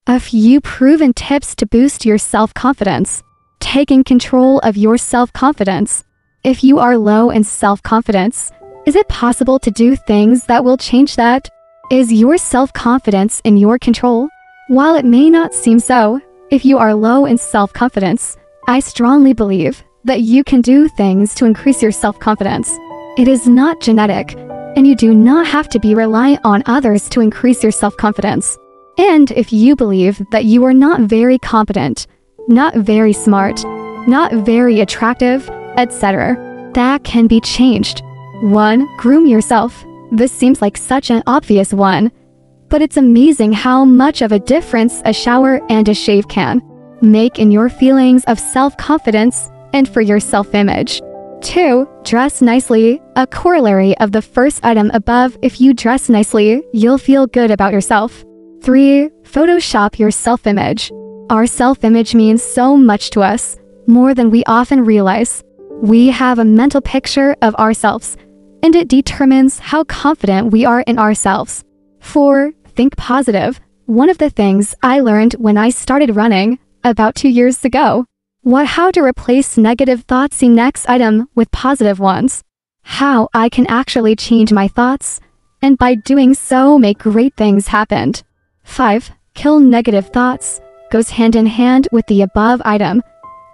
A few proven tips to boost your self-confidence. Taking control of your self-confidence. If you are low in self-confidence, is it possible to do things that will change that? Is your self-confidence in your control? While it may not seem so, if you are low in self-confidence, I strongly believe that you can do things to increase your self-confidence. It is not genetic, and you do not have to be reliant on others to increase your self-confidence. And if you believe that you are not very competent, not very smart, not very attractive, etc., that can be changed. 1. Groom yourself. This seems like such an obvious one, but it's amazing how much of a difference a shower and a shave can make in your feelings of self-confidence and for your self-image. 2. Dress nicely. A corollary of the first item above, if you dress nicely, you'll feel good about yourself. 3. Photoshop your self-image. Our self-image means so much to us, more than we often realize. We have a mental picture of ourselves, and it determines how confident we are in ourselves. 4. Think positive. One of the things I learned when I started running, about 2 years ago, how to replace negative thoughts. See next item with positive ones. How I can actually change my thoughts, and by doing so make great things happen. 5. Kill negative thoughts. Goes hand in hand with the above item,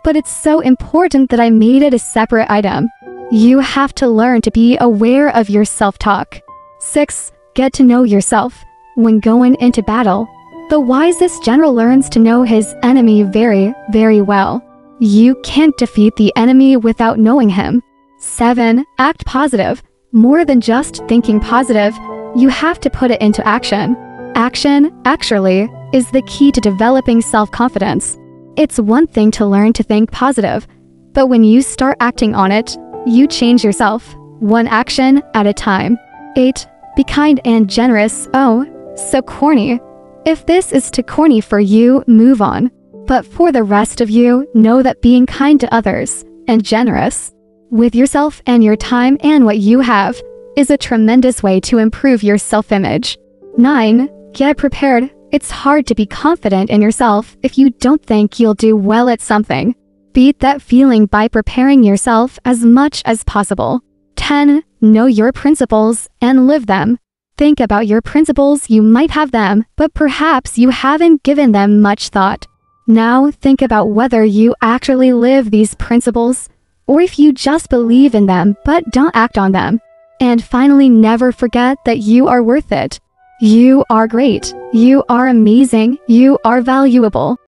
but it's so important that I made it a separate item. You have to learn to be aware of your self-talk. 6. Get to know yourself. When going into battle, the wisest general learns to know his enemy very, very well. You can't defeat the enemy without knowing him. 7. Act positive. More than just thinking positive, you have to put it into action. Action, actually, is the key to developing self-confidence. It's one thing to learn to think positive, but when you start acting on it, you change yourself, one action at a time. 8. Be kind and generous. Oh, so corny. If this is too corny for you, move on. But for the rest of you, know that being kind to others, and generous with yourself and your time and what you have, is a tremendous way to improve your self-image. 9. Get prepared. It's hard to be confident in yourself if you don't think you'll do well at something. Beat that feeling by preparing yourself as much as possible. 10. Know your principles and live them. Think about your principles. You might have them, but perhaps you haven't given them much thought. Now think about whether you actually live these principles, or if you just believe in them but don't act on them. And finally, never forget that you are worth it. You are great. You are amazing. You are valuable.